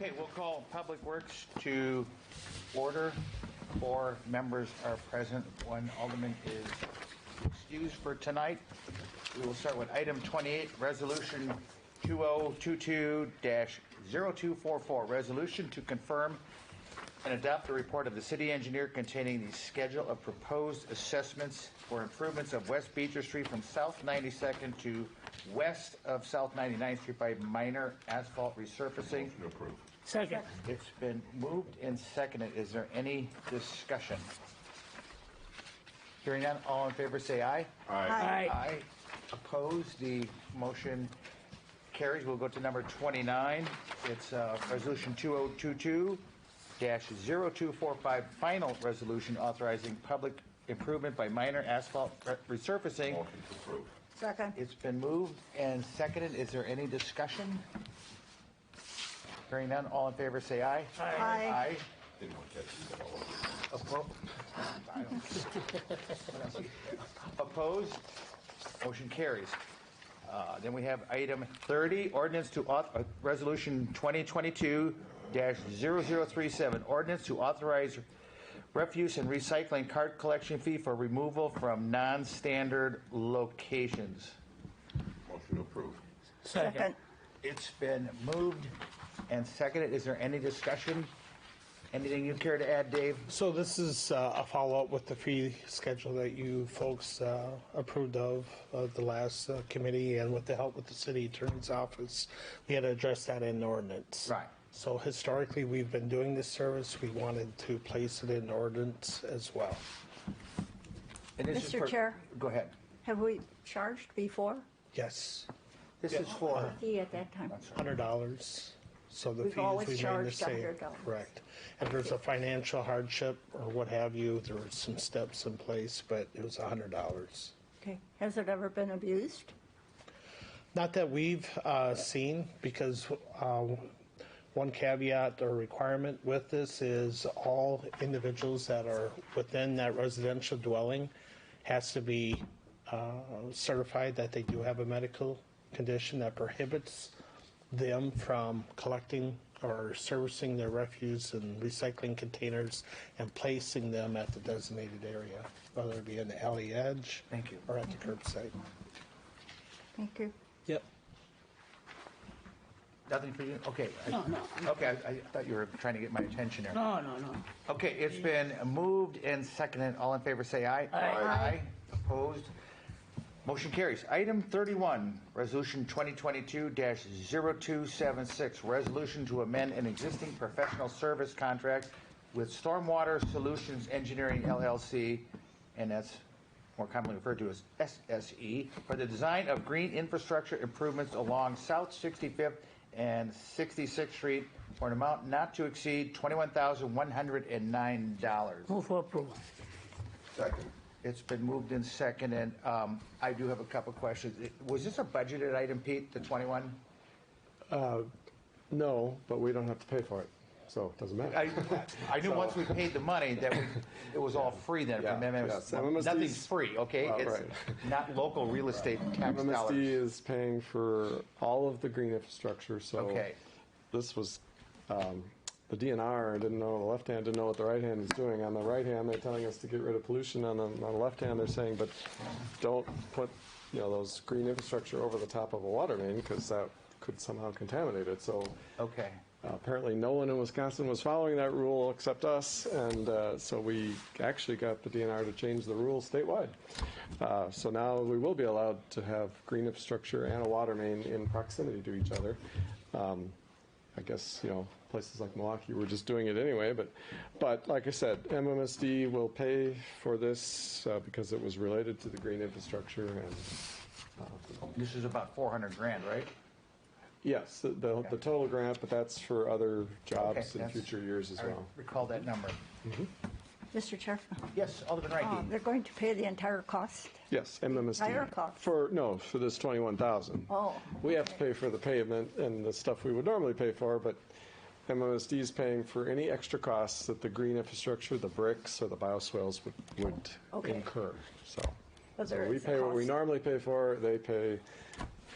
Okay, we'll call Public Works to order. 4 members are present. 1 alderman is excused for tonight. We will start with item 28, Resolution 2022-0244, resolution to confirm and adopt the report of the city engineer containing the schedule of proposed assessments for improvements of West Beecher Street from South 92nd to west of South 99th Street by minor asphalt resurfacing. Second. It's been moved and seconded. Is there any discussion? Hearing none, all in favor say aye. Aye. Aye. Opposed? The motion carries. We'll go to number 29. It's Resolution 2022-0245, final resolution authorizing public improvement by minor asphalt resurfacing. Second. It's been moved and seconded. Is there any discussion? Hearing none, all in favor say aye. Aye. Aye. Opposed? Motion carries. Then we have item 30, ordinance to resolution 2022-0037, ordinance to authorize refuse and recycling cart collection fee for removal from non-standard locations. Motion approved. Second. It's been moved and seconded. Is there any discussion? Anything you care to add, Dave? So this is a follow-up with the fee schedule that you folks approved of the last committee, and with the help with the city attorney's office, we had to address that in ordinance. Right. So historically, we've been doing this service. We wanted to place it in ordinance as well. And this is Mr. Chair, go ahead. have we charged before? Yes, This is for, Fee at that time? $100. So the We've fees always remain the charged same. $100. Correct. If there's a financial hardship or what have you, there were some steps in place, but it was $100. Okay. Has it ever been abused? Not that we've seen, because one caveat or requirement with this is all individuals that are within that residential dwelling has to be certified that they do have a medical condition that prohibits them from collecting or servicing their refuse and recycling containers and placing them at the designated area, whether it be in the alley edge Thank you. or at the curbside. Thank you. Yep. nothing for you? Okay. No. Okay, I thought you were trying to get my attention there. No. Okay, it's been moved and seconded. All in favor say aye. Aye. Opposed? Motion carries. Item 31, Resolution 2022-0276, resolution to amend an existing professional service contract with Stormwater Solutions Engineering LLC, and that's more commonly referred to as SSE, for the design of green infrastructure improvements along South 65th and 66th Street for an amount not to exceed $21,109. Move for approval. Second. It's been moved and seconded. I do have a couple questions. Was this a budgeted item, Pete, the 21? No, but we don't have to pay for it, so it doesn't matter. I knew once we paid the money that it was all free then. Yeah, MMSD Nothing's free, okay? It's right. not local real estate tax MMSD dollars. is paying for all of the green infrastructure, so Okay. this was, the DNR didn't know, the left hand didn't know what the right hand was doing. On the right hand, they're telling us to get rid of pollution. On the left hand, they're saying, but don't put, those green infrastructure over the top of a water main, because that could somehow contaminate it. So Okay. apparently no one in Wisconsin was following that rule except us, and so we actually got the DNR to change the rules statewide. So now we will be allowed to have green infrastructure and a water main in proximity to each other. I guess, places like Milwaukee were just doing it anyway, but like I said, MMSD will pay for this because it was related to the green infrastructure. And This is about $400,000, right? yes, the total grant, but that's for other jobs Okay, in that's- future years as I well. recall that number. Mr. Chair, Yes, Alderman Reinke. they're going to pay the entire cost? Yes, MMSD. Entire cost? For this 21,000. Oh, We have to pay for the pavement and the stuff we would normally pay for, but MMSD is paying for any extra costs that the green infrastructure, the bricks, or the bioswales would Okay. incur. So But there we is a pay what we cost. normally pay for. They pay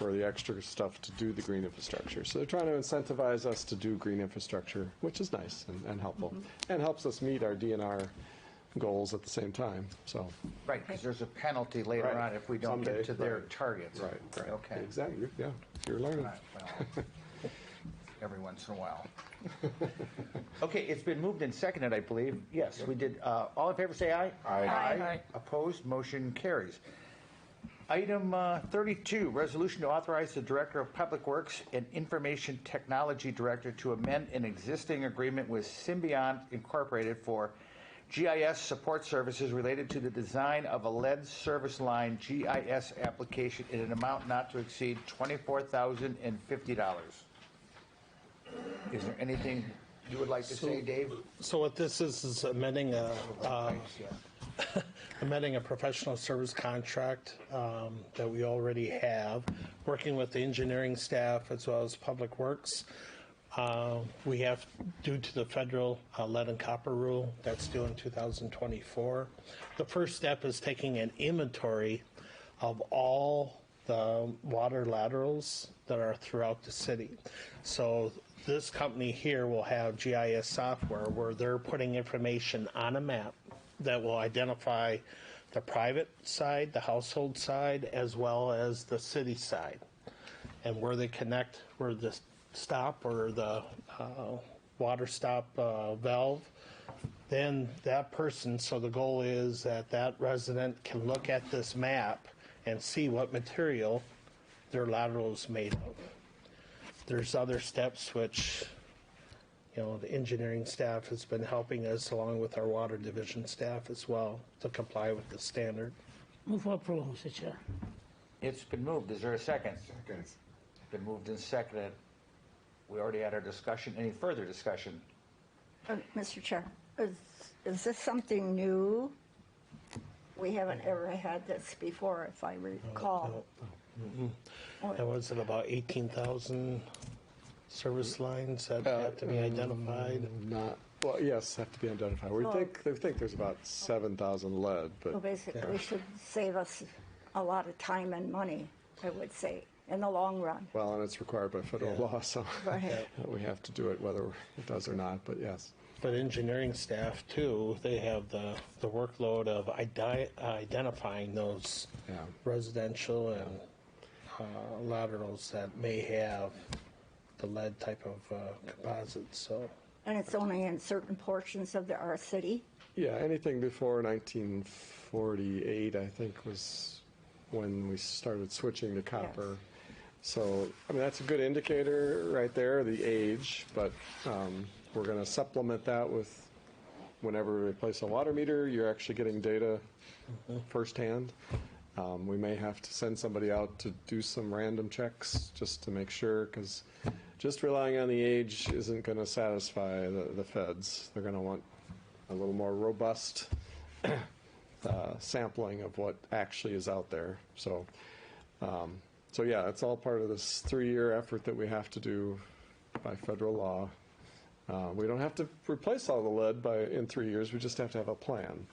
for the extra stuff to do the green infrastructure. So they're trying to incentivize us to do green infrastructure, which is nice and helpful, and helps us meet our DNR goals at the same time. So Right, because there's a penalty later Right. on if we don't Someday, get to their right. targets. right, Okay. exactly. Yeah, you're learning. Right, well, every once in a while. Okay, it's been moved and seconded, I believe. Yes, we did. All in favor, say aye. Aye. Aye. Opposed, motion carries. Item 32, resolution to authorize the Director of Public Works and Information Technology Director to amend an existing agreement with Symbiont Incorporated for GIS support services related to the design of a lead service line GIS application in an amount not to exceed $24,050. Is there anything you would like to say, Dave? So what this is amending a, Thanks, yeah. amending a professional service contract that we already have, working with the engineering staff as well as Public Works. We have, due to the federal lead and copper rule that's due in 2024, the first step is taking an inventory of all the water laterals that are throughout the city. So this company here will have GIS software where they're putting information on a map that will identify the private side, the household side, as well as the city side, and where they connect, where the stop or the water stop valve. Then that person, so the goal is that that resident can look at this map and see what material their lateral is made of. There's other steps which, you know, the engineering staff has been helping us along with our water division staff as well to comply with the standard. Move for approval, Mr. Chair. It's been moved. Is there a second? Second. Been moved and seconded. We already had our discussion. Any further discussion? Mr. Chair, is this something new? We haven't ever had this before, if I recall. And was it about 18,000 service lines that have to be identified? Not, well, yes, have to be identified. They think there's about 7,000 lead, but Well, basically, it should save us a lot of time and money, I would say, in the long run. well, and it's required by federal law, so Right. we have to do it whether it does or not, but yes. But engineering staff too, they have the workload of identifying those Yeah. residential and laterals that may have the lead type of composites, so. And it's only in certain portions of our city. Yeah, anything before 1948, I think, was when we started switching to copper. Yes. So, I mean, that's a good indicator right there, the age, but we're going to supplement that with whenever we replace a water meter, you're actually getting data firsthand. We may have to send somebody out to do some random checks just to make sure, because just relying on the age isn't going to satisfy the feds. They're going to want a little more robust sampling of what actually is out there. So, yeah, it's all part of this 3-year effort that we have to do by federal law. We don't have to replace all the lead in 3 years. We just have to have a plan.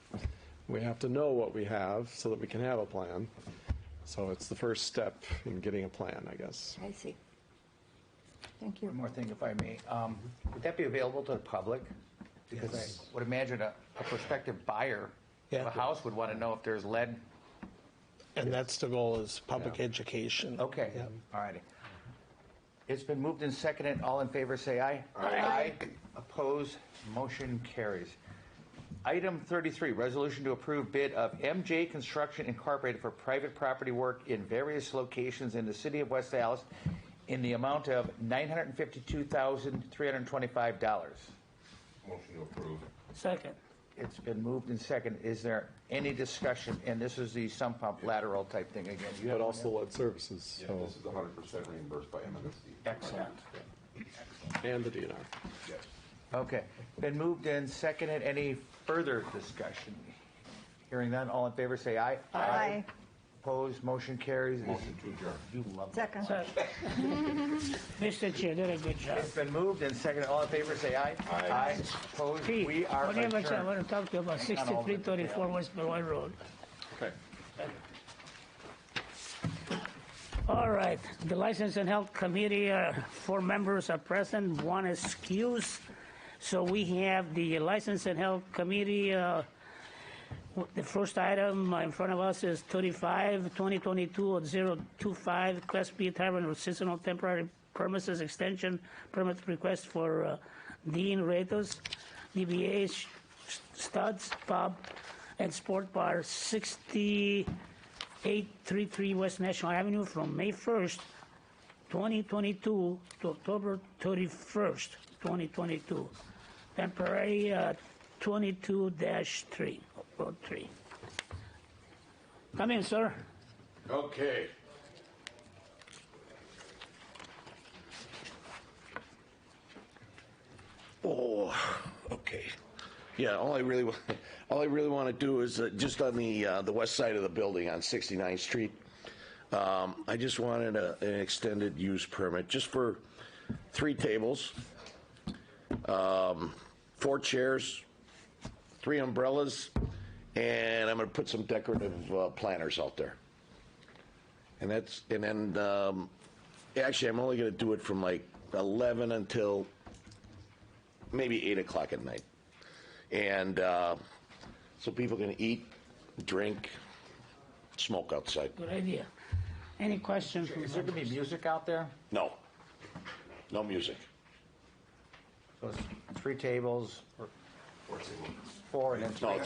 We have to know what we have so that we can have a plan. So it's the first step in getting a plan, I guess. I see. Thank you. One more thing, if I may. Would that be available to the public? Because Yes. I would imagine a prospective buyer of Yeah. a house would want to know if there's lead. And that's the goal, is public education. Okay, Yeah. all righty. It's been moved and seconded. All in favor, say aye. Aye. Opposed, motion carries. Item 33, resolution to approve bid of MJ Construction Incorporated for private property work in various locations in the city of West Allis in the amount of $952,325. Motion to approve. Second. It's been moved and seconded. Is there any discussion? And this is the sump pump lateral type thing again. You have But one also there? lead services, Yeah, so, this is 100% reimbursed by MMSD. Excellent. and the DNR. Yes. Okay. Been moved and seconded. Any further discussion? Hearing none, all in favor say aye. Aye. Opposed, motion carries. Motion to adjourn. You love that. Second. Mr. Chair, did a good job. It's been moved and seconded. All in favor say aye. Aye. Opposed, Pete, we are when you have a chance, I adjourned. want to talk to you about Hang on, all of it. 6334 West Berlin Road. Okay. All right, the License and Health Committee, 4 members are present, 1 is excused. So we have the License and Health Committee. The first item in front of us is 2022-025, Class B Tavern or Seasonal Temporary Premises Extension Permit Request for Dean Ratos, DBA Studs Pub and Sport Bar, 6833 West National Avenue from May 1st, 2022 to October 31st, 2022. Temporary 22-3, Road 3. Come in, sir. Okay. Oh, okay. Yeah, all I really want to do is just on the west side of the building on 69th Street. I just wanted an extended use permit just for 3 tables, 4 chairs, 3 umbrellas, and I'm going to put some decorative planters out there. And then actually I'm only going to do it from like 11 until maybe 8 o'clock at night. And so people can eat, drink, smoke outside. Good idea. Any questions? Is there going to be music out there? No music. So it's 3 tables, or 4 and then 3. No,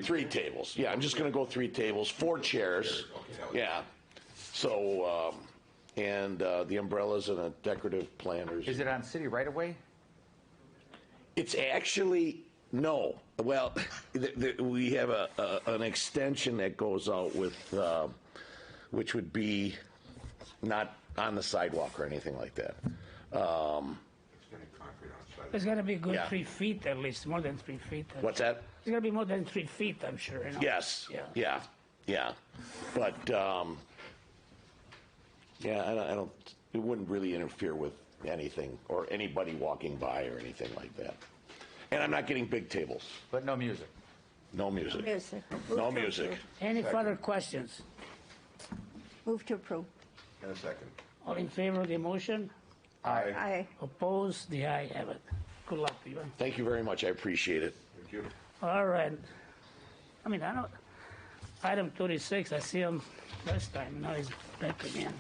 3 tables. Yeah, I'm just going to go 3 tables, 4 chairs. Yeah. So, and the umbrellas and the decorative planters. Is it on city right away? It's actually, no. Well, we have an extension that goes out with, which would be not on the sidewalk or anything like that. It's got to be a good Yeah. 3 feet at least, more than 3 feet. What's that? It's got to be more than 3 feet, I'm sure. You know? Yes. Yeah. Yeah. But, yeah, I don't, it wouldn't really interfere with anything or anybody walking by or anything like that. And I'm not getting big tables. But no music. No music. Music. No music. Any further questions? Move to approve. And a second. All in favor of the motion? Aye. Opposed? The ayes have it. Good luck, Peter. Thank you very much. I appreciate it. Thank you. All right. I mean, I know. Item 36, I see him last time. Now he's back again.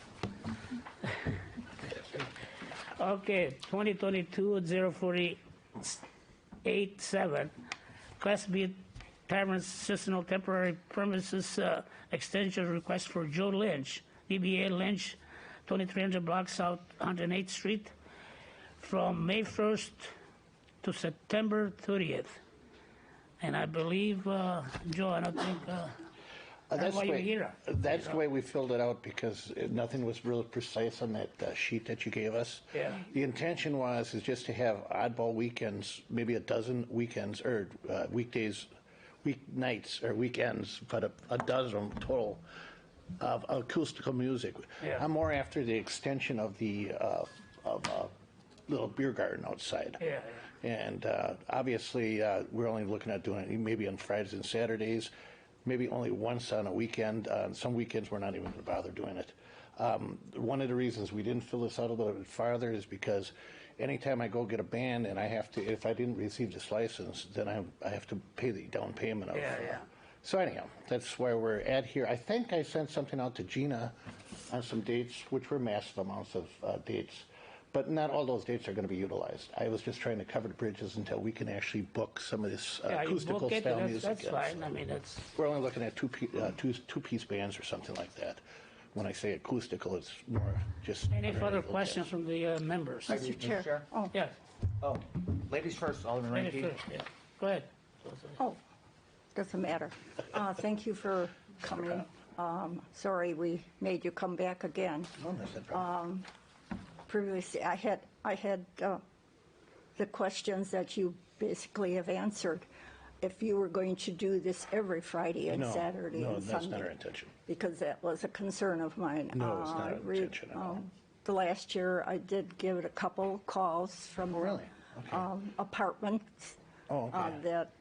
Okay, 2022-048-7, Class B Tavern Seasonal Temporary Premises Extension Request for Joe Lynch, DBA Lynch, 2300 Block South 108th Street, from May 1st to September 30th. And I believe, Joe, I don't think that's why you're here. That's the way we filled it out because nothing was really precise on that sheet that you gave us. Yeah. The intention is just to have oddball weekends, maybe a dozen weekends or weekdays, weeknights or weekends, but a dozen total of acoustical music. Yeah. I'm more after the extension of the little beer garden outside. Yeah. And obviously, we're only looking at doing it maybe on Fridays and Saturdays, maybe only once on a weekend. On some weekends, we're not even going to bother doing it. One of the reasons we didn't fill this out a little bit farther is because anytime I go get a band and I have to, if I didn't receive this license, then I have to pay the down payment of. Yeah. So anyhow, that's where we're at here. I think I sent something out to Gina on some dates, which were massive amounts of dates. But not all those dates are going to be utilized. I was just trying to cover the bridges until we can actually book some of this Yeah, you acoustical book it, style music. that's in. fine. So I mean, that's, we're only looking at two-piece bands or something like that. When I say acoustical, it's more just. any further questions from the members? Mr. Chair. Oh, Yeah, Oh, ladies first, Alderman finish Ranky. first, yeah. Go ahead. oh, doesn't matter. Thank you for coming. Sorry we made you come back again. Oh, that's no problem. Previously, I had the questions that you basically have answered. If you were going to do this every Friday and Saturday no, and that's Sunday. not our intention. Because that was a concern of mine. No, it's not our intention at all. The last year, I did give it a couple calls from really? Okay. apartments Oh, okay. that,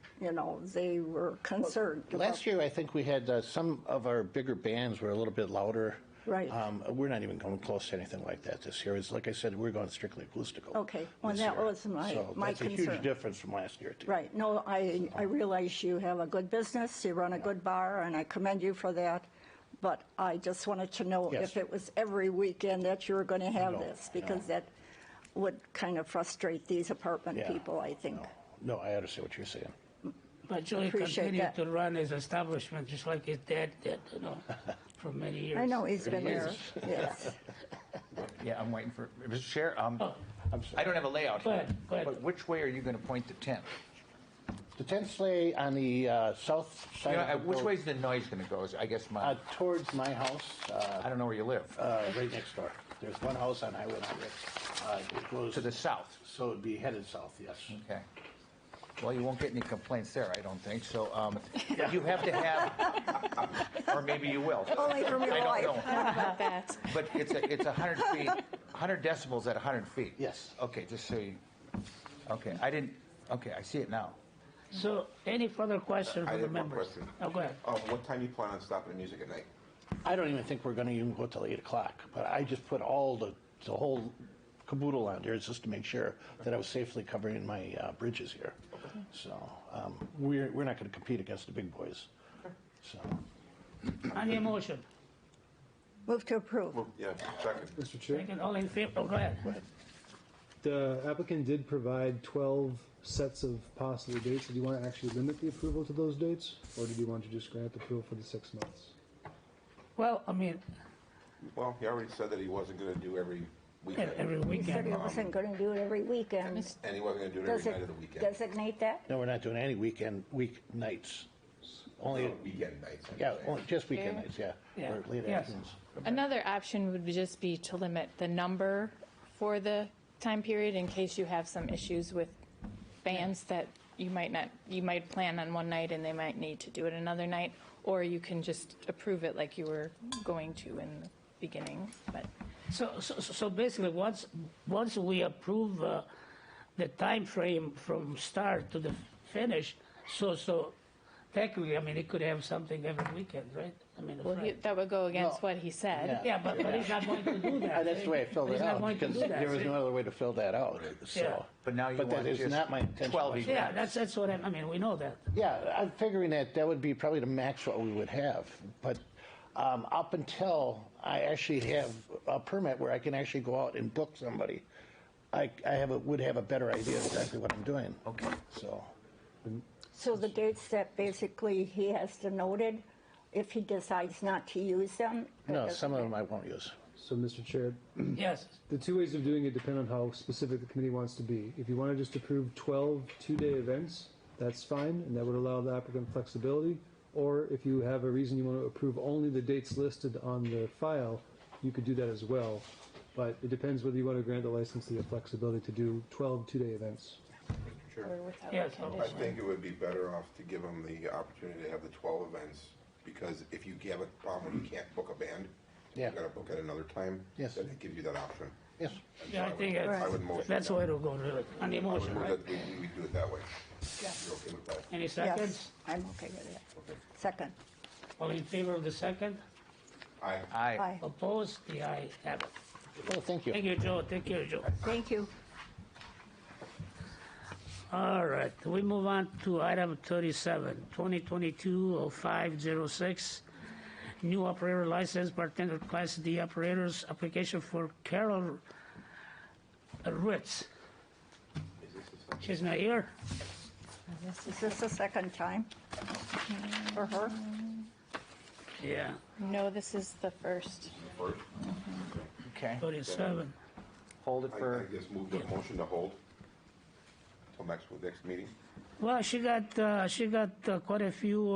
they were concerned. Last year, I think we had some of our bigger bands were a little bit louder Right. We're not even going close to anything like that this year. It's, like I said, we're going strictly acoustical. Okay. Well, this that year. was my So my that's a concern. huge difference from last year, too. Right. No, I realize you have a good business, you run a good bar, and I commend you for that. But I just wanted to know Yes. if it was every weekend that you were going to have No, this, because no. that would kind of frustrate these apartment Yeah. people, I think. No, I understand what you're saying. But Joey Appreciate continued that. to run his establishment just like his dad did, for many years. I know he's been there, yes. Yeah, I'm waiting for, Mr. Chair, I'm sorry. I don't have a layout Go here. ahead, go ahead. But which way are you going to point the tent? The tents lay on the south side You know, of the which building, way's the noise going to go? I guess my, towards my house, I don't know where you live. right next door. There's one house on Highway 100. It goes To the south. So it'd be headed south, yes. Okay. Well, you won't get any complaints there, I don't think. So you have to have, or maybe you will. Only from your I wife. don't know. About that. But it's 100 feet, 100 decibels at 100 feet. Yes. Okay, just so you, okay, I see it now. So, any further question I from the have one members? question. Oh, go ahead. What time do you plan on stopping the music at night? I don't even think we're going to even go till 8 o'clock, but I just put all the whole caboodle on there just to make sure that I was safely covering my bridges here. So we're not going to compete against the big boys. So On the motion, Move to approve. Yeah, second. Mr. Chair, second, all in favor, oh, go ahead. the applicant did provide 12 sets of possible dates. Did you want to actually limit the approval to those dates, or did you want to just grant approval for the 6 months? Well, I mean, Well, he already said that he wasn't going to do every weekend. every He said he weekend. wasn't going to do it every weekend. And he wasn't going to do it Does every it night of the weekend. designate that? no, we're not doing any weeknights. Only Weekend nights. I'm yeah, saying. only just weekend nights. Yeah, Yeah. or late Yes. afternoons. Another option would just be to limit the number for the time period in case you have some issues with bands that you might plan on one night and they might need to do it another night, or you can just approve it like you were going to in the beginning. But So basically, once we approve the time frame from start to the finish, so technically, I mean, it could have something every weekend, right? I mean, well, that would go against what he said. yeah, but he's not going to do that. That's the way I filled He's it not out going to because do that, there was see? no other way to fill that out. So, Yeah. But now you but want that is just not my intention. 12 whatsoever. Yeah, that's what I mean, we know that. Yeah, I'm figuring that would be probably the max what we would have. But up until I actually have a permit where I can actually go out and book somebody, I would have a better idea exactly what I'm doing. Okay. So, So the dates that basically he has denoted, if he decides not to use them? that no, doesn't some of them matter. I won't use. So, Mr. Chair, Yes, the 2 ways of doing it depend on how specific the committee wants to be. If you want to just approve 12 two-day events, that's fine, and that would allow the applicant flexibility. Or if you have a reason you want to approve only the dates listed on the file, you could do that as well. But it depends whether you want to grant the license the flexibility to do 12 two-day events. Sure. Or without Yes. a I condition. think it would be better off to give him the opportunity to have the 12 events, because if you have a problem when you can't book a band, Yeah. you got to book at another time. Yes. Then it gives you that option. Yes. And yeah, I so think I would motion that's the that. way to go, really, on the I would motion, move right? that we do it that way. You're okay with that? Any seconds? Yes, I'm okay with that. Okay. Second. All in favor of the second? Aye. Aye. Aye. Opposed? The aye have it. Well, thank you. Thank you, Joe, take care, Joe. Thank you. All right, we move on to item 37, 2022-0506, new operator license, bartender class D operators, application for Carol Ritz. She's not here? Is this the second time for her? Yeah, No, this is the first. First, Okay. 37. Hold it I for, guess move the motion to hold till next meeting. Well, she got quite a few,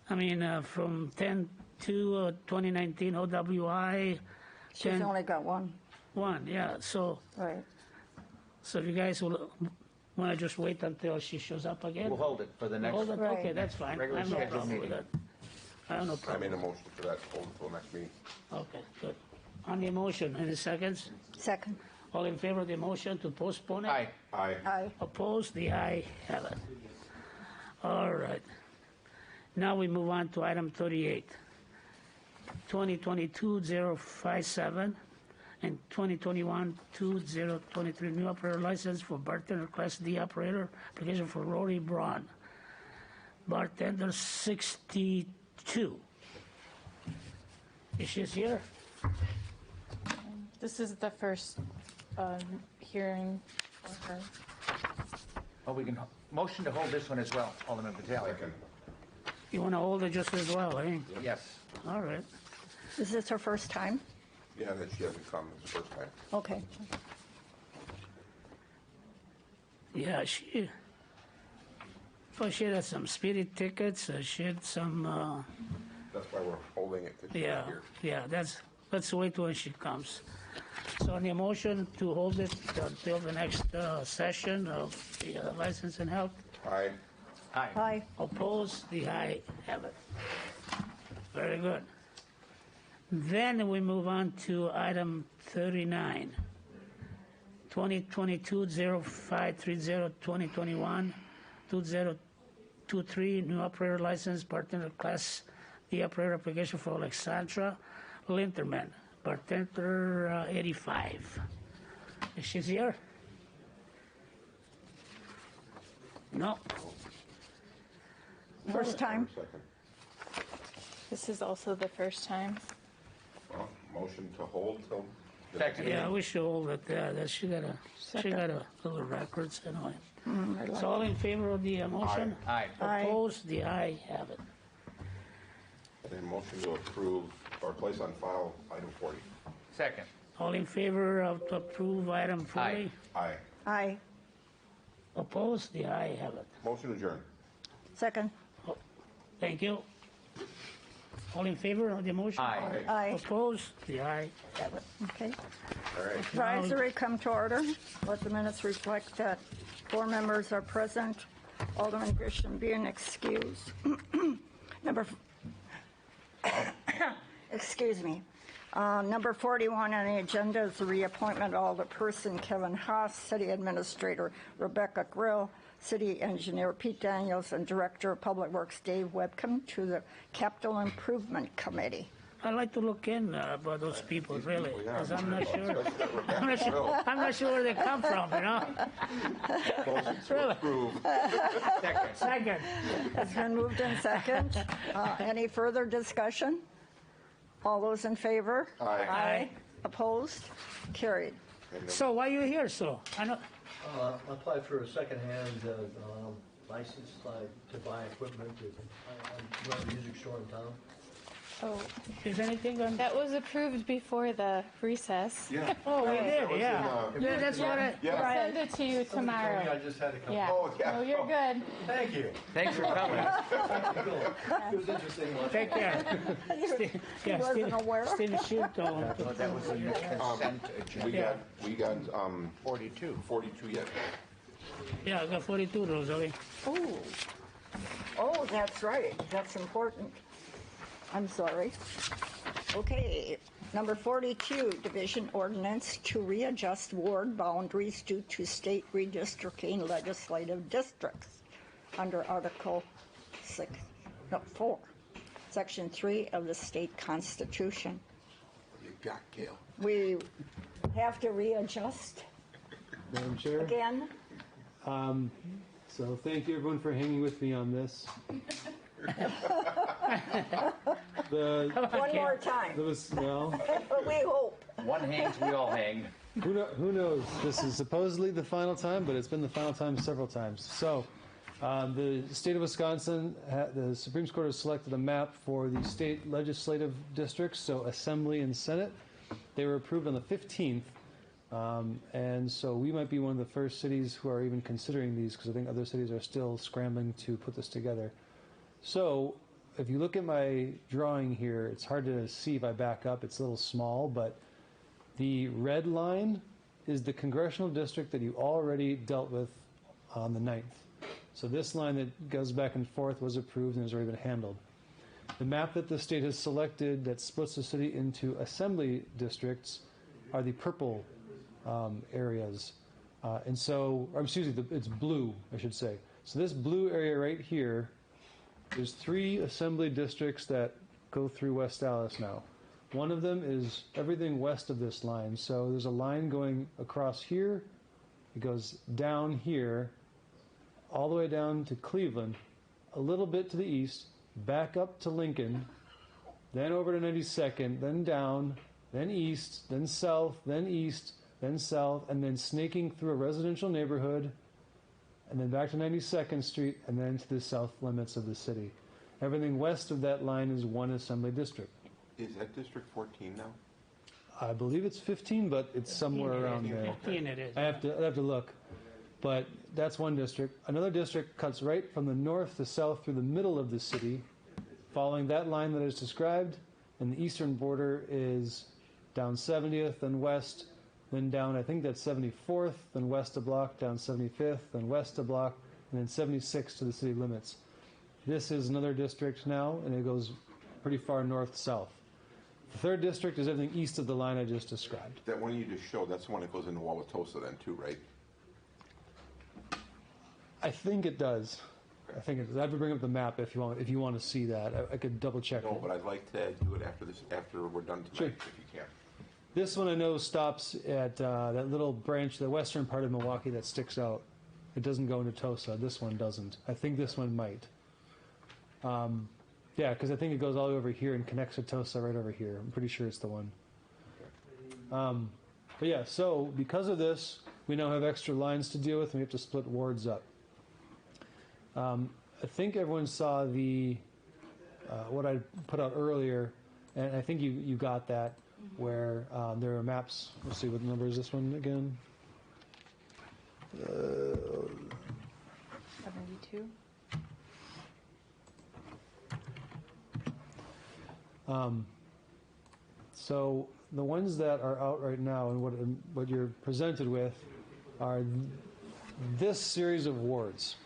from 10 to 2019 OWI. She's 10 only got one, yeah, so right. if you guys will want to just wait until she shows up again? we'll hold it for the next, Hold it, Right. okay, that's fine. I Regular have no scheduled problem with meeting. that. I have no I made problem. a motion for that, hold until next meeting. Okay, good. On the motion, any seconds? Second. All in favor of the motion to postpone it? aye. Aye. Aye. Opposed? The aye have it. All right. Now we move on to item 38. 2022-057 and 2021-2023 new operator license for bartender Class D operator, application for Rory Braun. Bartender 62. Is she here? This is the first hearing for her. Oh, we can motion to hold this one as well, Alderman Vitale. Second. You want to hold it just as well, eh? Yes. All right. Is this her first time? Yeah, that she hasn't come this first time. Okay. Yeah, she had some spirit tickets. She had some. That's why we're holding it. 'Cause she's not here. Let's wait when she comes. So, the motion to hold it until the next session of the license and health. Aye. Aye. Aye. Opposed? The ayes have it. Very good. Then we move on to item 39. 2022-0530, 2021-2023 new operator license, bartender Class D operator application for Alexandra Linterman, bartender 85. Is she here? No. First time? Second. This is also the first time. Well, motion to hold till. the Second. Yeah, we should hold it there. She got a little records anyway. So all in favor of the motion? Aye. Aye. Opposed? The ayes have it. Then motion to approve or place on file item 40. Second. All in favor of to approve item 40? Aye. Aye. Aye. Opposed? The ayes have it. Motion adjourned. Second? Thank you. All in favor of the motion? Aye. Aye. Opposed? The ayes have it. Okay. All right. Advisory come to order. Let the minutes reflect that 4 members are present. Alderman Grisham being excused. Excuse me. Number 41 on the agenda is the reappointment of Alderperson Kevin Haas, City Administrator Rebecca Grill, City Engineer Pete Daniels, and Director of Public Works Dave Webcom to the Capital Improvement Committee. I'd like to look in about those people, really, because I'm not sure. I'm not sure where they come from, you know? Motion to Really? approve. Second. It's been moved in second. Any further discussion? All those in favor? Aye. Aye. Opposed? Carried. So why you here, so? I know. Applied for a second-hand license to buy equipment. I run a music store in town. Oh, Is anything on? that was approved before the recess. Yeah. Oh, we did, was in, yeah. Yeah, that's what I. Yeah. I'll send it to you Somebody told me I tomorrow. just had to come. Yeah. Oh, yeah. Oh, you're good. Thank you. Thanks for coming. It was interesting. Take care. He wasn't aware. Steve shoot though. That was in the consent agenda. We got 42. 42 yet. Yeah, I got 42, Rosalie. Oh, that's right. That's important. I'm sorry. Okay, number 42, division ordinance to readjust ward boundaries due to state redistricting legislative districts under Article 4, Section 3 of the state constitution. You got Gail. We have to readjust Madam Chair. again. So thank you everyone for hanging with me on this. One more time, There was, well, but we hope. One hangs, we all hang. who knows? This is supposedly the final time, but it's been the final time several times. So, the state of Wisconsin, the Supreme Court has selected a map for the state legislative districts, so Assembly and Senate. They were approved on the 15th, and so we might be one of the first cities who are even considering these, because I think other cities are still scrambling to put this together. So, if you look at my drawing here, it's hard to see if I back up. It's a little small, but the red line is the congressional district that you already dealt with on the 9th. So this line that goes back and forth was approved and has already been handled. The map that the state has selected that splits the city into assembly districts are the purple areas. It's blue, I should say. So this blue area right here, there's 3 assembly districts that go through West Dallas now. One of them is everything west of this line. So there's a line going across here. It goes down here, all the way down to Cleveland, a little bit to the east, back up to Lincoln, then over to 92nd, then down, then east, then south, then east, then south, and then snaking through a residential neighborhood, and then back to 92nd Street, and then to the south limits of the city. Everything west of that line is one assembly district. Is that District 14 now? I believe it's 15, but it's somewhere around there. 15 it is. I'd have to look. But that's one district. Another district cuts right from the north to south through the middle of the city, following that line that I just described, and the eastern border is down 70th, then west, then down, I think that's 74th, then west a block, down 75th, then west a block, and then 76 to the city limits. This is another district now, and it goes pretty far north-south. The third district is everything east of the line I just described. That one you just showed, that's the one that goes into Wauwatosa then too, right? I think it does. I think it does. I have to bring up the map if you want to see that. I could double check. No, but I'd like to do it after we're done tonight, Sure. if you can. This one I know stops at that little branch, the western part of Milwaukee that sticks out. It doesn't go into Tosa. This one doesn't. I think this one might. Yeah, because I think it goes all the way over here and connects to Tosa right over here. I'm pretty sure it's the one. But yeah, so because of this, we now have extra lines to deal with, and we have to split wards up. I think everyone saw the what I put out earlier, and I think you got that, where there are maps. Let's see, what number is this one again? 72. So the ones that are out right now and what you're presented with are this series of wards.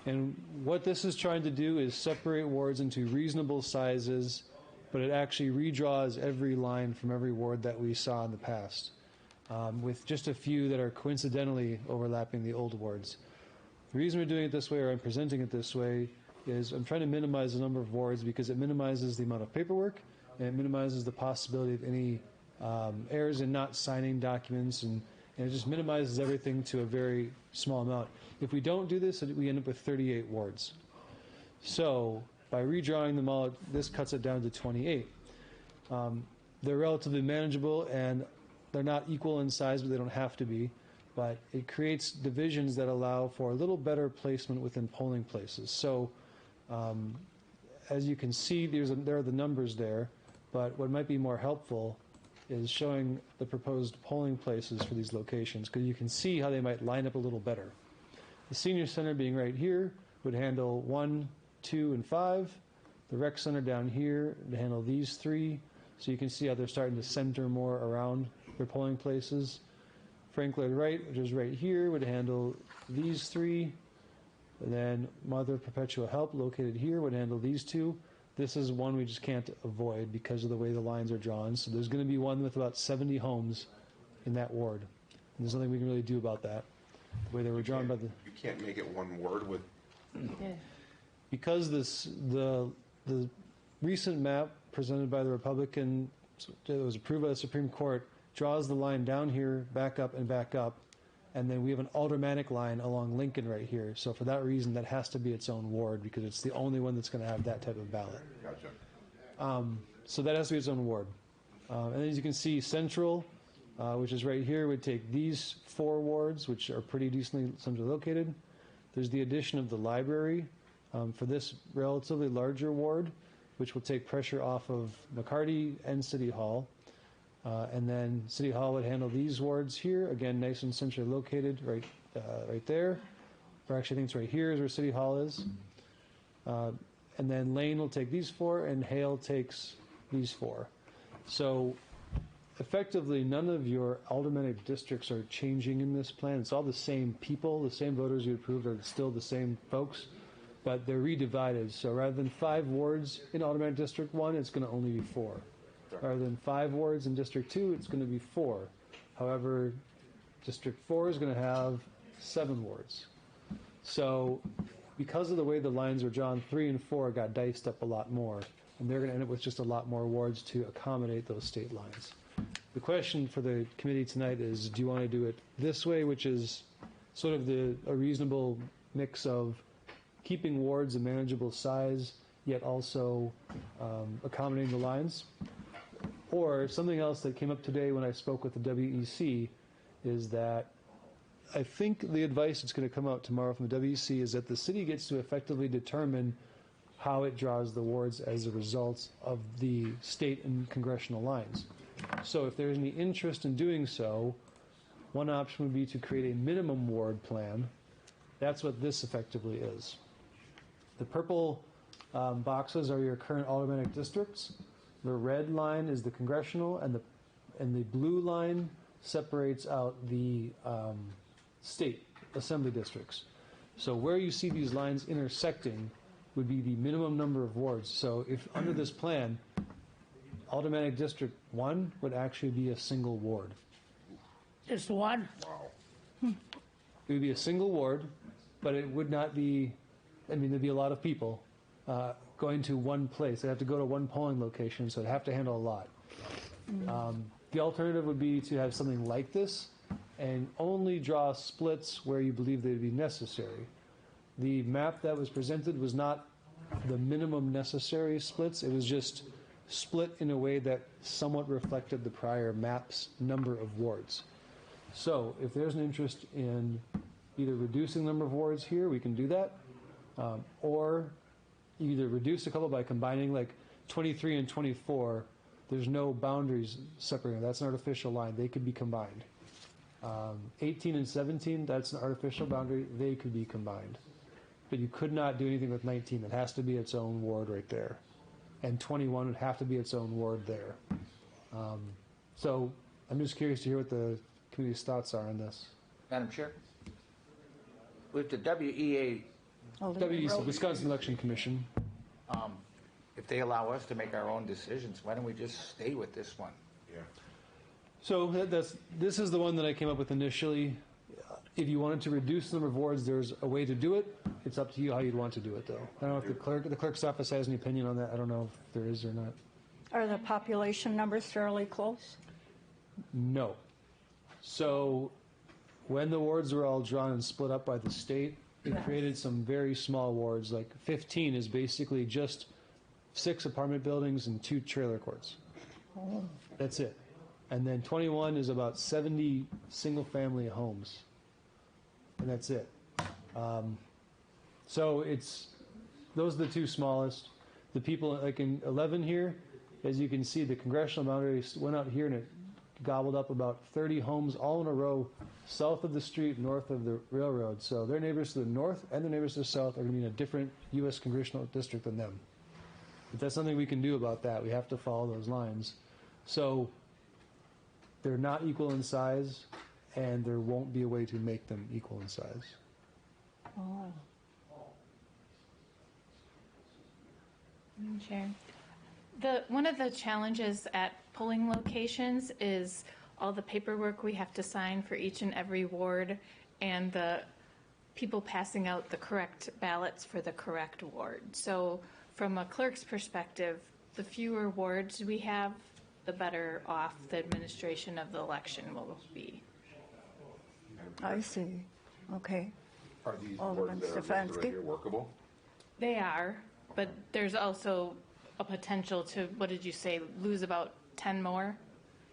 And what this is trying to do is separate wards into reasonable sizes, but it actually redraws every line from every ward that we saw in the past, with just a few that are coincidentally overlapping the old wards. The reason we're doing it this way, or I'm presenting it this way, is I'm trying to minimize the number of wards because it minimizes the amount of paperwork and it minimizes the possibility of any errors in not signing documents, and it just minimizes everything to a very small amount. If we don't do this, we end up with 38 wards. So by redrawing them all, this cuts it down to 28. They're relatively manageable, and they're not equal in size, but they don't have to be. But it creates divisions that allow for a little better placement within polling places. So as you can see, there are the numbers there, but what might be more helpful is showing the proposed polling places for these locations, because you can see how they might line up a little better. The senior center being right here would handle 1, 2, and 5. The rec center down here would handle these 3. So you can see how they're starting to center more around their polling places. Frank Lloyd Wright, which is right here, would handle these 3. And then Mother Perpetual Help, located here, would handle these 2. This is one we just can't avoid because of the way the lines are drawn. So there's going to be one with about 70 homes in that ward. And there's nothing we can really do about that. The way they were drawn by the... You can't make it one ward with... Because the recent map presented by the Republican, that was approved by the Supreme Court, draws the line down here, back up, and then we have an aldermanic line along Lincoln right here. So for that reason, that has to be its own ward because it's the only one that's going to have that type of ballot. Gotcha. So that has to be its own ward. And then as you can see, Central, which is right here, would take these 4 wards, which are pretty decently centrally located. There's the addition of the library for this relatively larger ward, which will take pressure off of McCarty and City Hall. And then City Hall would handle these wards here, again, nice and centrally located right there. Or actually, I think it's right here is where City Hall is. And then Lane will take these 4, and Hale takes these 4. So effectively, none of your aldermanic districts are changing in this plan. It's all the same people, the same voters you approved are still the same folks, but they're redivided. So rather than 5 wards in aldermanic District 1, it's going to only be 4. Rather than 5 wards in District 2, it's going to be 4. However, District 4 is going to have 7 wards. So because of the way the lines were drawn, 3 and 4 got diced up a lot more. and they're going to end up with just a lot more wards to accommodate those state lines. The question for the committee tonight is, do you want to do it this way, which is sort of a reasonable mix of keeping wards a manageable size, yet also accommodating the lines? Or something else that came up today when I spoke with the WEC is that I think the advice that's going to come out tomorrow from the WEC is that the city gets to effectively determine how it draws the wards as a result of the state and congressional lines. So if there's any interest in doing so, one option would be to create a minimum ward plan. That's what this effectively is. The purple boxes are your current aldermanic districts. The red line is the congressional, and the blue line separates out the state assembly districts. So where you see these lines intersecting would be the minimum number of wards. So if under this plan, Aldermanic District 1 would actually be a single ward. Just one? It would be a single ward, but it would not be, I mean, there'd be a lot of people going to one place. They'd have to go to one polling location, so it'd have to handle a lot. The alternative would be to have something like this and only draw splits where you believe they'd be necessary. The map that was presented was not the minimum necessary splits. It was just split in a way that somewhat reflected the prior map's number of wards. So if there's an interest in either reducing the number of wards here, we can do that, or either reduce a couple by combining, like 23 and 24, there's no boundaries separating. That's an artificial line. They could be combined. 18 and 17, that's an artificial boundary. They could be combined. But you could not do anything with 19. It has to be its own ward right there. And 21 would have to be its own ward there. So I'm just curious to hear what the committee's thoughts are on this. Madam Chair? With the WEC, Wisconsin Election Commission. if they allow us to make our own decisions, why don't we just stay with this one? Yeah. So this is the one that I came up with initially. If you wanted to reduce the number of wards, there's a way to do it. It's up to you how you'd want to do it, though. I don't know if the clerk's office has any opinion on that. I don't know if there is or not. Are the population numbers fairly close? No. So when the wards were all drawn and split up by the state, it created some very small wards. Like 15 is basically just 6 apartment buildings and 2 trailer courts. Oh. That's it. And then 21 is about 70 single-family homes. And that's it. So those are the 2 smallest. The people, like in 11 here, as you can see, the congressional boundary went out here and it gobbled up about 30 homes all in a row south of the street, north of the railroad. So their neighbors to the north and their neighbors to the south are going to be in a different U.S. congressional district than them. But that's something we can do about that. We have to follow those lines. So they're not equal in size, and there won't be a way to make them equal in size. Oh. Madam Chair, one of the challenges at polling locations is all the paperwork we have to sign for each and every ward, and the people passing out the correct ballots for the correct ward. So from a clerk's perspective, the fewer wards we have, the better off the administration of the election will be. I see. Okay. Are these Alderman words that are listed right Stefanski? here workable? They are, but there's also a potential to, what did you say, lose about 10 more?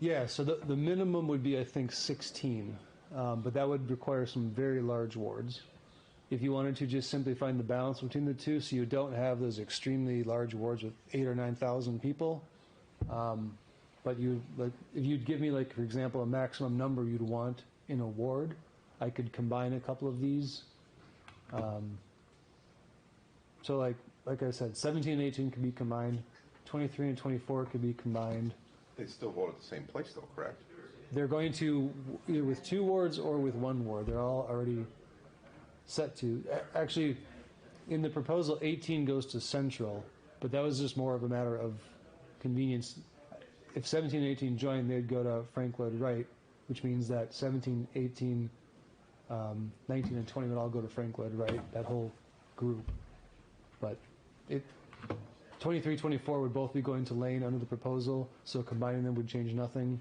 Yeah, so the minimum would be, I think, 16, but that would require some very large wards. If you wanted to just simply find the balance between the two, so you don't have those extremely large wards with 8,000 or 9,000 people, but if you'd give me, like, for example, a maximum number you'd want in a ward, I could combine a couple of these. So like I said, 17 and 18 could be combined, 23 and 24 could be combined. They still vote at the same place, though, correct? They're going to either with 2 wards or with 1 ward. They're all already set to. Actually, in the proposal, 18 goes to central, but that was just more of a matter of convenience. If 17 and 18 join, they'd go to Frank Lloyd Wright, which means that 17, 18, 19, and 20 would all go to Frank Lloyd Wright, that whole group. But 23, 24 would both be going to Lane under the proposal, so combining them would change nothing.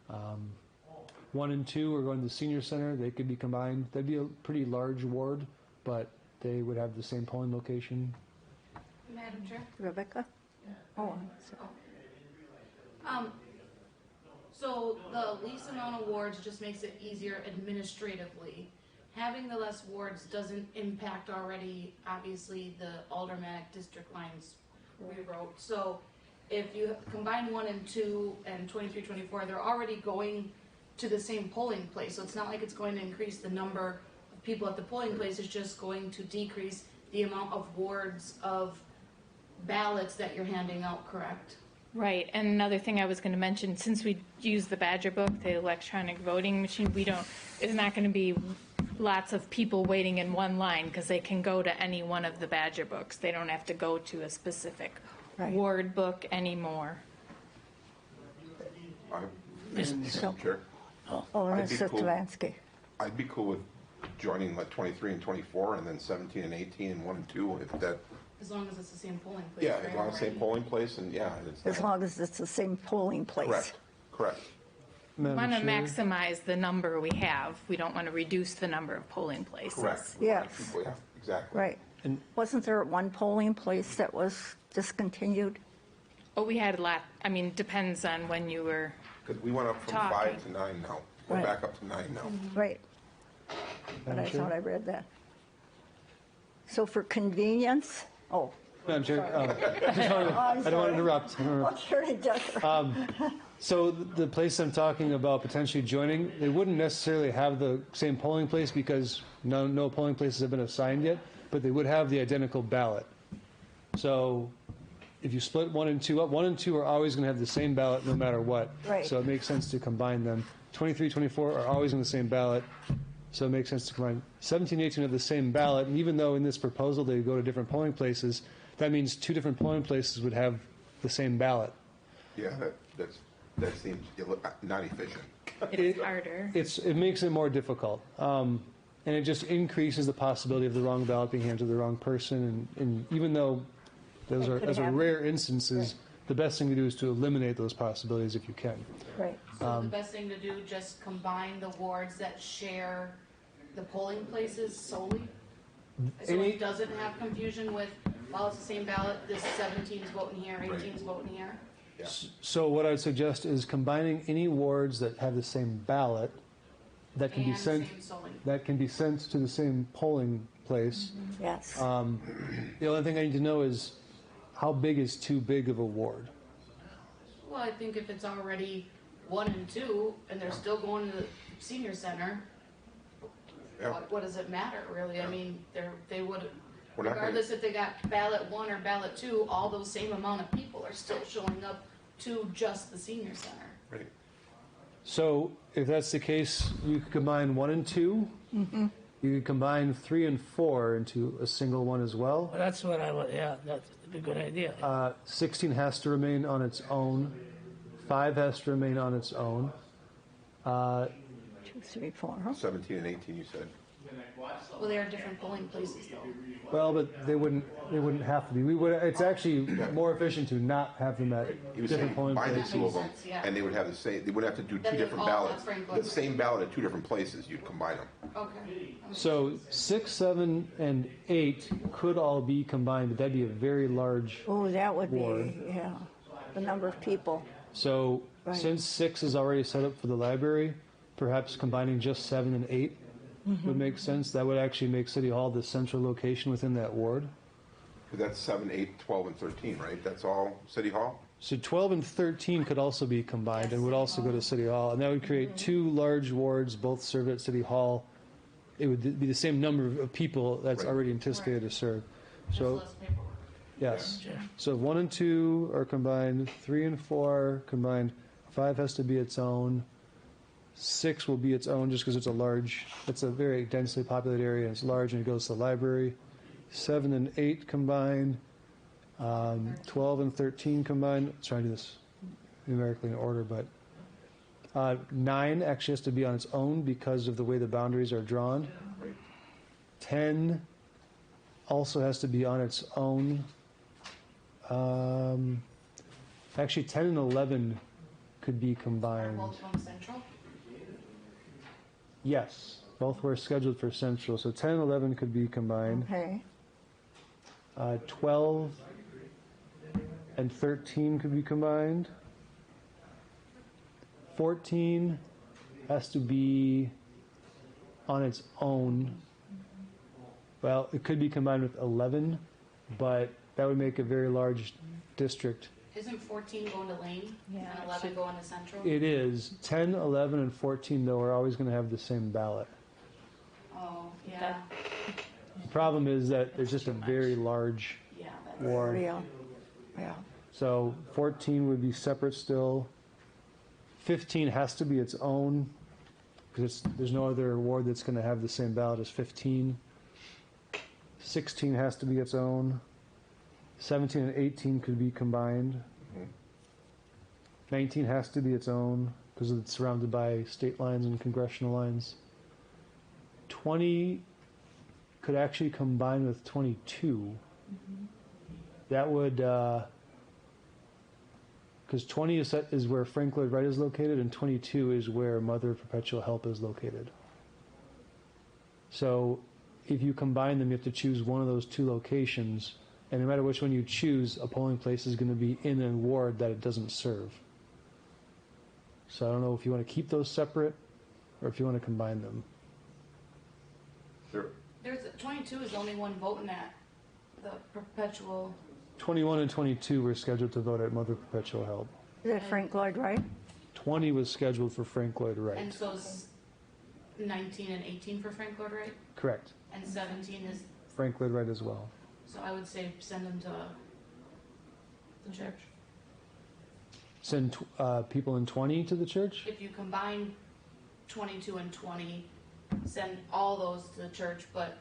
1 and 2 are going to the senior center. They could be combined. That'd be a pretty large ward, but they would have the same polling location. Madam Chair? Rebecca? Oh, I'm sorry. So the least amount of wards just makes it easier administratively. Having the less wards doesn't impact already, obviously, the aldermanic district lines rewrote. So if you combine 1 and 2 and 23, 24, they're already going to the same polling place. So it's not like it's going to increase the number of people at the polling place. It's just going to decrease the amount of wards of ballots that you're handing out, correct? Right, and another thing I was going to mention, since we use the Badger book, the electronic voting machine, it's not going to be lots of people waiting in one line because they can go to any one of the Badger books. They don't have to go to a specific ward book anymore. Mr. Chair, Mr. Talansky. I'd be cool with joining like 23 and 24 and then 17 and 18 and 1 and 2 if that. As long as it's the same polling place. Yeah, right? as long as same polling place and yeah. As long as it's the same polling place. Correct. We want to maximize the number we have. We don't want to reduce the number of polling places. Correct. Yes. People, yeah, exactly. Right. Wasn't there one polling place that was discontinued? Oh, we had a lot. I mean, depends on when you were. Because we went up from talking. 5 to 9 now. We're Right. back up to 9 now. Right. But I thought I read that. So for convenience, Madam Chair, sorry. I don't want to interrupt. Attorney Decker. So the place I'm talking about potentially joining, they wouldn't necessarily have the same polling place because no polling places have been assigned yet, but they would have the identical ballot. So if you split 1 and 2 up, 1 and 2 are always going to have the same ballot no matter what. Right. So it makes sense to combine them. 23, 24 are always on the same ballot, so it makes sense to combine. 17, 18 have the same ballot, and even though in this proposal they go to different polling places, that means 2 different polling places would have the same ballot. Yeah, that seems not efficient. It's harder. It makes it more difficult, and it just increases the possibility of the wrong ballot being handed to the wrong person. And even though those are rare instances, the best thing to do is to eliminate those possibilities if you can. Right. So the best thing to do, just combine the wards that share the polling places solely? So it doesn't have confusion with, well, it's the same ballot, this 17's voting here, 18's voting here? Yeah. So what I would suggest is combining any wards that have the same ballot that can be And sent same solely. to the same polling place. Yes. The only thing I need to know is how big is too big of a ward? Well, I think if it's already 1 and 2, and they're still going to the senior center, Yeah. what does it matter, really? I mean, they would, We're not gonna- regardless if they got ballot 1 or ballot 2, all those same amount of people are still showing up to just the senior center. Right. So if that's the case, you could combine 1 and 2. Mm-hmm. You could combine 3 and 4 into a single one as well. Well, that's what I would, yeah, that's a good idea. 16 has to remain on its own. 5 has to remain on its own. 2, 3, 4, huh? 17 and 18, you said. Well, they are different polling places, though. Well, but they wouldn't have to be. We would. It's actually more efficient to not have them at He was different saying polling combine the places. two of them, Makes sense, yeah. and they would have the same. They wouldn't have to do Then two they different all ballots. have Franklin. The same ballot at 2 different places. You'd combine them. Okay. So 6, 7, and 8 could all be combined, but that'd be a very large. Oh, that would Ward. be, yeah, the number of people. So Right. since 6 is already set up for the library, perhaps combining just 7 and 8 would make sense. That would actually make City Hall the central location within that ward. Because that's 7, 8, 12, and 13, right? That's all City Hall? So 12 and 13 could also be combined and would also go to City Hall. And that would create 2 large wards, both served at City Hall. It would be the same number of people that's Right. already anticipated to serve. Just So, less paperwork. yes. So 1 and 2 are combined, 3 and 4 are combined, 5 has to be its own. 6 will be its own just because it's a very densely populated area and it's large and it goes to the library. 7 and 8 combined, 12 and 13 combined. Let's try to do this numerically in order, but 9 actually has to be on its own because of the way the boundaries are drawn. 10 also has to be on its own. Actually, 10 and 11 could be combined. Both on Central? Yes, both were scheduled for Central, so 10 and 11 could be combined. Okay. 12 and 13 could be combined. 14 has to be on its own. Well, it could be combined with 11, but that would make a very large district. Isn't 14 going to Lane? Yeah, And it 11 should- going to Central? It is. 10, 11, and 14, though, are always going to have the same ballot. Oh, yeah. The problem is that there's just a very large Yeah, that's... ward. Yeah. Yeah. So 14 would be separate still. 15 has to be its own because there's no other ward that's going to have the same ballot as 15. 16 has to be its own. 17 and 18 could be combined. 19 has to be its own because it's surrounded by state lines and congressional lines. 20 could actually combine with 22. That would, because 20 is where Frank Lloyd Wright is located, and 22 is where Mother Perpetual Help is located. So if you combine them, you have to choose one of those two locations, and no matter which one you choose, a polling place is going to be in a ward that it doesn't serve. So I don't know if you want to keep those separate or if you want to combine them. Sure. There's 22 is the only one voting at the perpetual. 21 and 22 were scheduled to vote at Mother Perpetual Help. Is that Frank Lloyd Wright? 20 was scheduled for Frank Lloyd Wright. And so is 19 and 18 for Frank Lloyd Wright? Correct. And 17 is, Frank Lloyd Wright as well. so I would say send them to the church. Send people in 20 to the church? If you combine 22 and 20, send all those to the church, but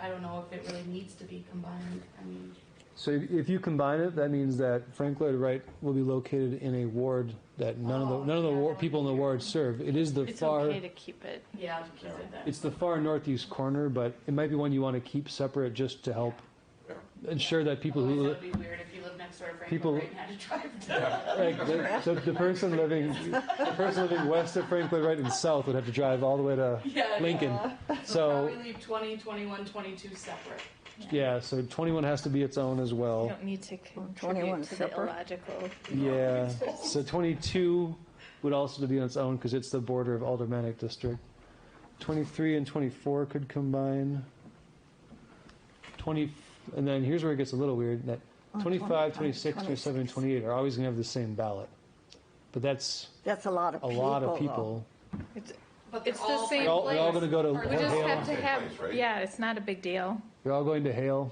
I don't know if it really needs to be combined. I mean, So if you combine it, that means that Frank Lloyd Wright will be located in a ward that none of the people in the ward serve. It is the It's far okay to keep it. yeah, I'll keep it that. it's the far northeast corner, but it might be one you want to keep separate just to help ensure that people Otherwise, who that would be weird if you lived next door to Frank people- Lloyd Wright and had to drive to. like the person living west of Frank Lloyd Wright and south would have to drive all the way to Yeah, Lincoln. So So probably leave 20, 21, 22 separate. yeah, so 21 has to be its own as You well. don't need to contribute 21 to the separate. illogical. Yeah, so 22 would also be on its own because it's the border of Aldermanic District. 23 and 24 could combine. 20, and then here's where it gets a little weird, that 25, 26, 27, and 28 are always going to have the same ballot. But that's That's a lot of a people. lot of though. people. But they're It's the all same They're all place. going to go to Or We just Hale. have to have, place, right? yeah, it's not a big deal. They're all going to Hale.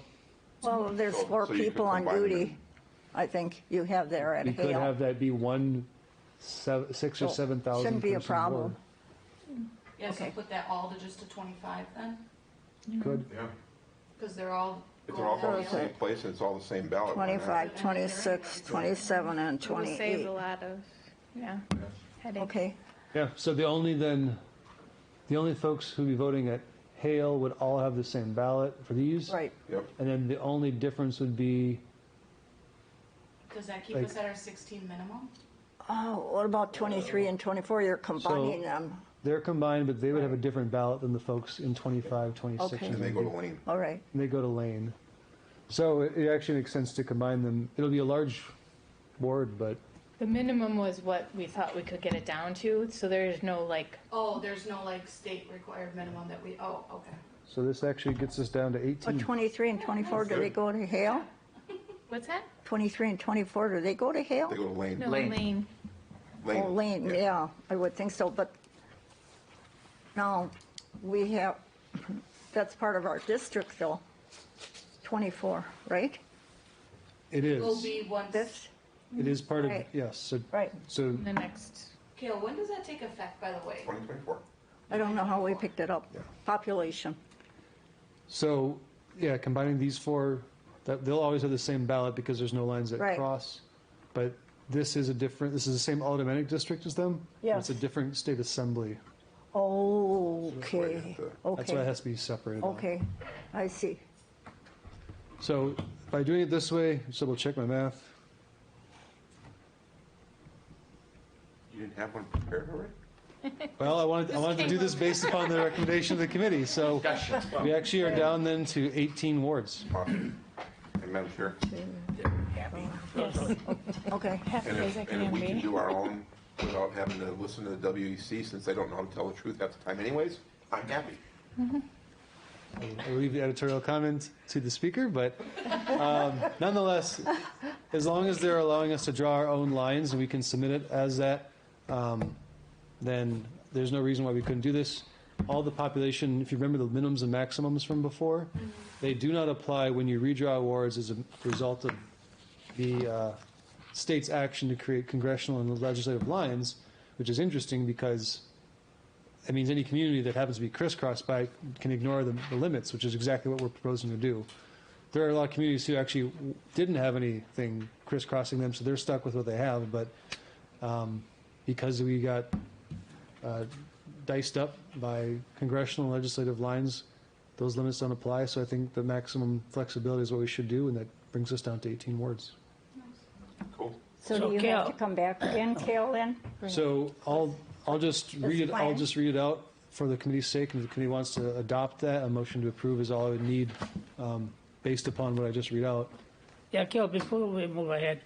Well, there's So- 4 so you could people on combine them. duty, I think you have there at You could Hale. have that be 6 or So, 7,000 shouldn't be a person problem. ward. Yeah, so Okay. put that all to just to 25 then, Could. Yeah. because they're all. It's all going from to the the same place and it's all the same ballot. 25, 26, 27, and It will save 28. a lot of, headache. Okay, Yeah, so the only folks who be voting at Hale would all have the same ballot for these. right. Yep. And then the only difference would be, Does that keep Like- us at our 16 minimum? Oh, what about 23 and 24? You're combining them. they're combined, but they would have a different ballot than the folks in 25, 26. Okay. and And they go to Lane. All right. they go to Lane. So it actually makes sense to combine them. It'll be a large ward, but The minimum was what we thought we could get it down to, so there's no like, Oh, there's no like state required minimum that we, oh, okay. so this actually gets us down to But 18. 23 and 24, do they go to Hale? what's that? 23 and 24, do they go to Hale? They go to Lane. No, Lane. Lane. Oh, Lane, yeah, I would think so, but now, we have, that's part of our district though, 24, right? It Will is. be once. This, It is part of, Right. yes. So, right. so The next, Kale, when does that take effect, by the way? 2024. I don't know how we picked it up. Population. So, yeah, combining these 4, they'll always have the same ballot because there's no lines that Right. cross. But this is this is the same aldermanic district as them. but Yes. It's a different state assembly. Okay, That's why it okay, has to be separated. out. okay, I see. So by doing it this way, just double check my math. You didn't have one prepared already? Well, I wanted to do this based upon the recommendation of the committee, so we actually are down then to 18 wards. Awesome. And Madam Chair, Yes. Okay. Happy and as I if can we can be. do our own without having to listen to the WEC, since they don't know how to tell the truth half the time anyways, I'm happy. I'll leave the editorial comment to the speaker, but nonetheless, as long as they're allowing us to draw our own lines and we can submit it as that, then there's no reason why we couldn't do this. All the population, if you remember the minimums and maximums from before, they do not apply when you redraw wards as a result of the state's action to create congressional and legislative lines, which is interesting because it means any community that happens to be crisscrossed by can ignore the limits, which is exactly what we're proposing to do. There are a lot of communities who actually didn't have anything crisscrossing them, so they're stuck with what they have, but because we got diced up by congressional and legislative lines, those limits don't apply, so I think the maximum flexibility is what we should do, and that brings us down to 18 wards. Cool. So do you have to come back again, Kale, then? So I'll just read it. plan? I'll just read it out for the committee's sake. And if the committee wants to adopt that, a motion to approve is all I would need, based upon what I just read out. Yeah, Kel, before we move ahead,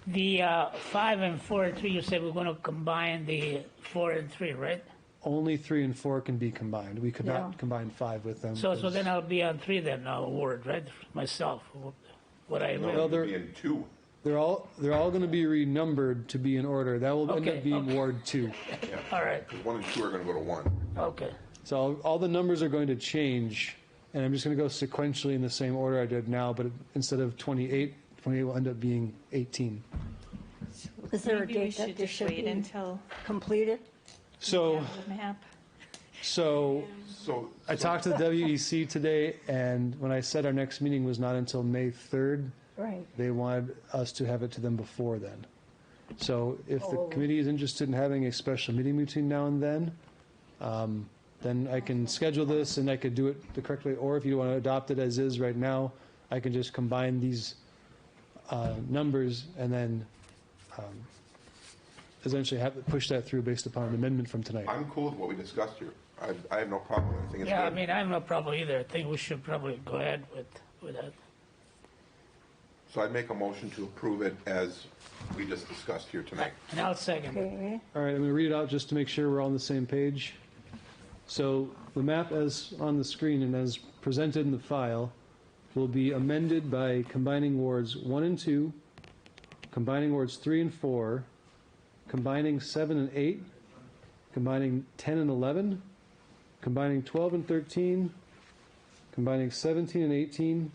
the 5 and 4 and 3, you said we're going to combine the 4 and 3, right? Only 3 and 4 can be combined. We could Yeah. not combine 5 with them. So then I'll be on 3 then, word, right? Myself, what I No, read. Well, you'd be in 2. they're all going to be renumbered to be in order. That will end Okay, up being okay. Ward 2. All right, 'Cause 1 and 2 are going to go to 1. okay. So all the numbers are going to change, and I'm just going to go sequentially in the same order I did now, but instead of 28 will end up being 18. Is there a Maybe we date that should this just should wait be until completed? So, we have the map. so So I talked to the WEC today, and when I said our next meeting was not until May 3rd, Right. they wanted us to have it to them before then. So if the Oh. committee is interested in having a special meeting between now and then I can schedule this and I could do it the correct way. Or if you want to adopt it as is right now, I can just combine these numbers and then essentially push that through based upon an amendment from tonight. I'm cool with what we discussed here. I have no problem. I think it's Yeah, I good. mean, I have no problem either. I think we should probably go ahead with that. So I'd make a motion to approve it as we just discussed here tonight. And I'll second it. Okay. All right, I'm going to read it out just to make sure we're all on the same page. So the map as on the screen and as presented in the file will be amended by combining wards 1 and 2, combining wards 3 and 4, combining 7 and 8, combining 10 and 11, combining 12 and 13, combining 17 and 18,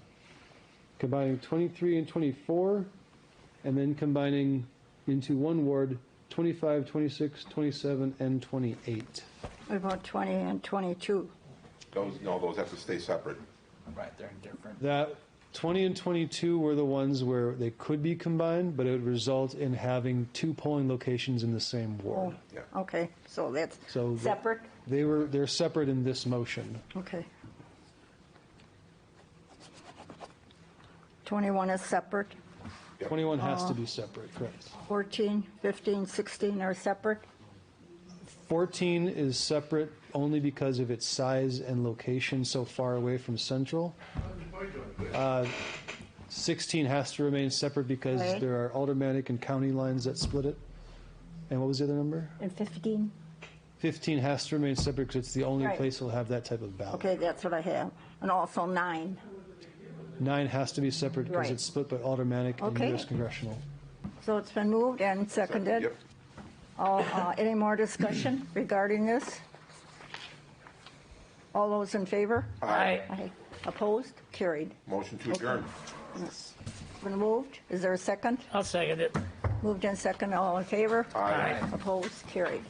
combining 23 and 24, and then combining into one ward 25, 26, 27, and 28. What about 20 and 22? Those have to stay separate. Right, they're different. That 20 and 22 were the ones where they could be combined, but it would result in having 2 polling locations in the same ward. Yeah. Okay, so that's So the- separate? They're separate in this motion. Okay. 21 is separate, 21 has to be separate, correct. 14, 15, 16 are separate? 14 is separate only because of its size and location so far away from central. 16 has to remain separate because Right. there are aldermanic and county lines that split it. And what was the other number? And 15? 15 has to remain separate because it's the only Right. place that'll have that type of ballot. Okay, that's what I have. And also 9. 9 has to be separate because Right. it's split by aldermanic and Okay. U.S. congressional. So it's been moved and seconded. Yep. Any more discussion regarding this? All those in favor? Aye. Aye. Opposed? Carried. Motion to adjourn. It's been moved. Is there a second? I'll second it. Moved and second. All in favor? Aye. Opposed? Carried.